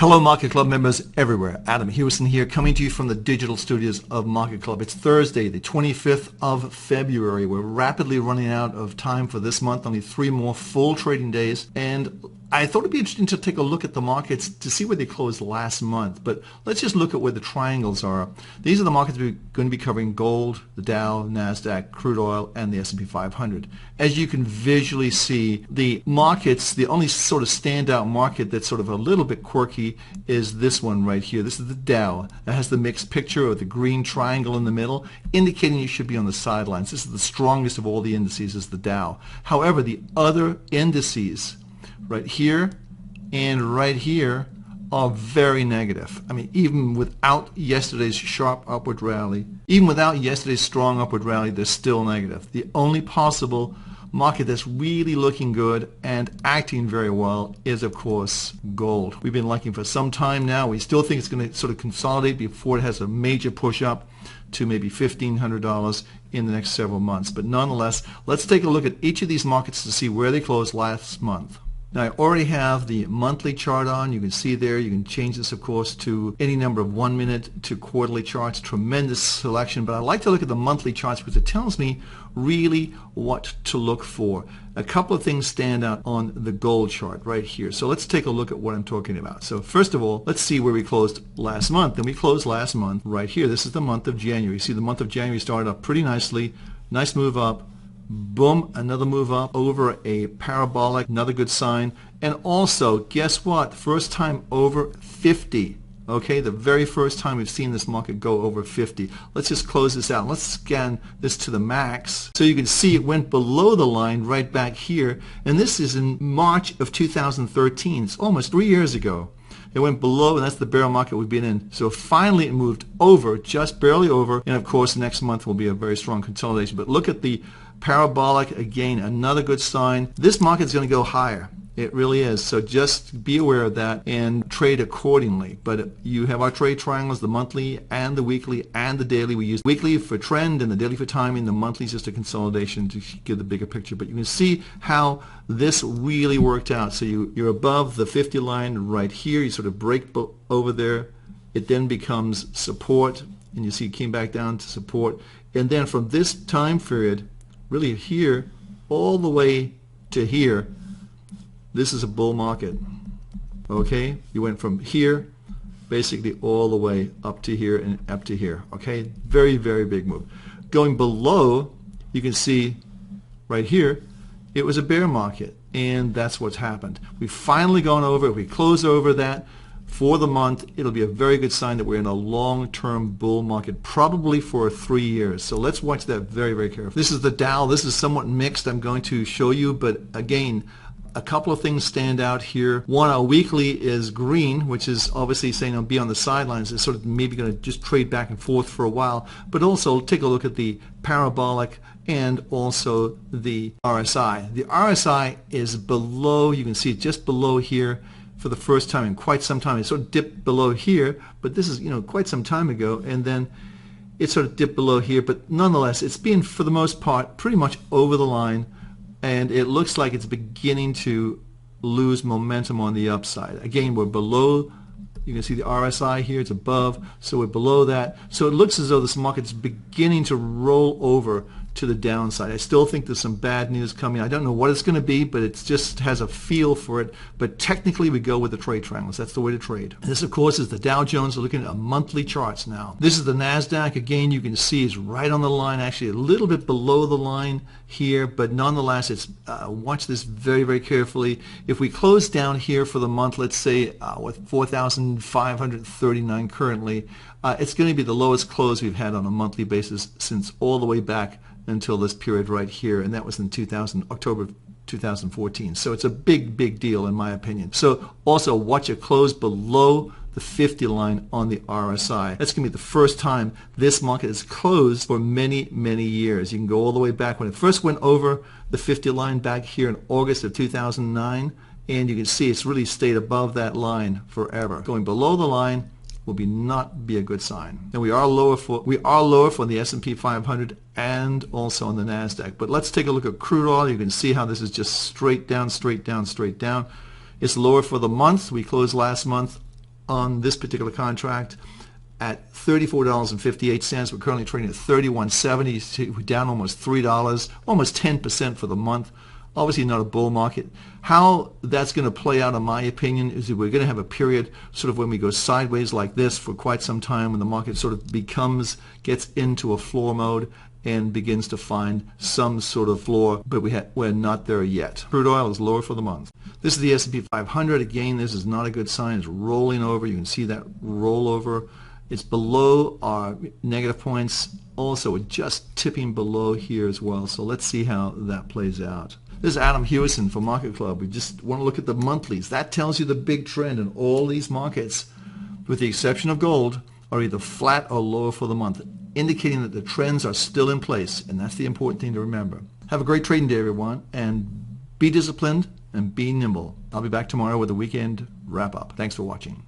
Hello Market Club members everywhere. Adam Hewison here, coming to you from the digital studios of Market Club. It's Thursday, the 25th of February. We're rapidly running out of time for this month, only 3 more full trading days. And I thought it'd be interesting to take a look at the markets to see where they closed last month. But let's just look at where the triangles are. These are the markets we're going to be covering: gold, the Dow, NASDAQ, crude oil, and the S&P 500. As you can visually see, the markets, the only sort of standout market that's sort of a little bit quirky is this one right here. This is the Dow. That has the mixed picture of the green triangle in the middle, indicating you should be on the sidelines. This is the strongest of all the indices, is the Dow. However, the other indices right here and right here are very negative. I mean, even without yesterday's sharp upward rally, even without yesterday's strong upward rally, they're still negative. The only possible market that's really looking good and acting very well is, of course, gold. We've been liking for some time now. We still think it's going to sort of consolidate before it has a major push up to maybe $1,500 in the next several months. But nonetheless, let's take a look at each of these markets to see where they closed last month. Now, I already have the monthly chart on. You can see there, you can change this, of course, to any number of 1-minute to quarterly charts. Tremendous selection, but I like to look at the monthly charts because it tells me really what to look for. A couple of things stand out on the gold chart right here. So let's take a look at what I'm talking about. So first of all, let's see where we closed last month. And we closed last month right here. This is the month of January. See, the month of January started up pretty nicely. Nice move up. Boom, another move up over a parabolic, another good sign. And also, guess what? First time over 50. Okay, the very first time we've seen this market go over 50. Let's just close this out. Let's scan this to the max. So you can see it went below the line right back here. And this is in March of 2013. It's almost 3 years ago. It went below, and that's the bear market we've been in. So finally it moved over, just barely over. And of course, next month will be a very strong consolidation. But look at the parabolic again, another good sign. This market is going to go higher. It really is. So just be aware of that and trade accordingly. But you have our trade triangles, the monthly and the weekly and the daily. We use weekly for trend and the daily for timing. The monthly is just a consolidation to give the bigger picture. But you can see how this really worked out. So you're above the 50 line right here. You sort of break over there. It then becomes support. And you see it came back down to support. And then from this time period, really here, all the way to here, this is a bull market. Okay, you went from here basically all the way up to here and up to here. Okay, very, very big move. Going below, you can see right here, it was a bear market, and that's what's happened. We've finally gone over. If we close over that for the month, it'll be a very good sign that we're in a long-term bull market, probably for 3 years. So let's watch that very, very carefully. This is the Dow. This is somewhat mixed. I'm going to show you, but again, a couple of things stand out here. One, our weekly is green, which is obviously saying I'll be on the sidelines. It's sort of maybe going to just trade back and forth for a while. But also take a look at the parabolic and also the RSI. The RSI is below, you can see it just below here for the first time in quite some time. It sort of dipped below here, but this is, quite some time ago. And then it sort of dipped below here. But nonetheless, it's been, for the most part, pretty much over the line. And it looks like it's beginning to lose momentum on the upside. Again, we're below. You can see the RSI here. It's above. So we're below that. So it looks as though this market's beginning to roll over to the downside. I still think there's some bad news coming. I don't know what it's going to be, but it just has a feel for it. But technically, we go with the trade triangles. That's the way to trade. And this, of course, is the Dow Jones. We're looking at monthly charts now. This is the NASDAQ. Again, you can see it's right on the line, actually a little bit below the line here, but nonetheless, it's watch this very, very carefully. If we close down here for the month, let's say with 4,539 currently, it's going to be the lowest close we've had on a monthly basis since all the way back until this period right here, and that was in October 2014. So it's a big, big deal in my opinion. So also watch it close below the 50 line on the RSI. That's going to be the first time this market is closed for many, many years. You can go all the way back when it first went over the 50 line back here in August of 2009, and you can see it's really stayed above that line forever. Going below the line will not be a good sign. And we are lower for the S&P 500 and also on the NASDAQ. But let's take a look at crude oil. You can see how this is just straight down, straight down, straight down. It's lower for the month. We closed last month on this particular contract at $34.58. We're currently trading at $31.70. We're down almost $3, almost 10% for the month. Obviously not a bull market. How that's going to play out, in my opinion, is that we're going to have a period sort of when we go sideways like this for quite some time, when the market sort of gets into a floor mode and begins to find some sort of floor, but we're not there yet. Crude oil is lower for the month. This is the S&P 500. Again, this is not a good sign. It's rolling over. You can see that rollover. It's below our negative points. Also, we're just tipping below here as well. So let's see how that plays out. This is Adam Hewison for Market Club. We just want to look at the monthlies. That tells you the big trend in all these markets, with the exception of gold, are either flat or lower for the month, indicating that the trends are still in place, and that's the important thing to remember. Have a great trading day, everyone, and be disciplined and be nimble. I'll be back tomorrow with a weekend wrap-up. Thanks for watching.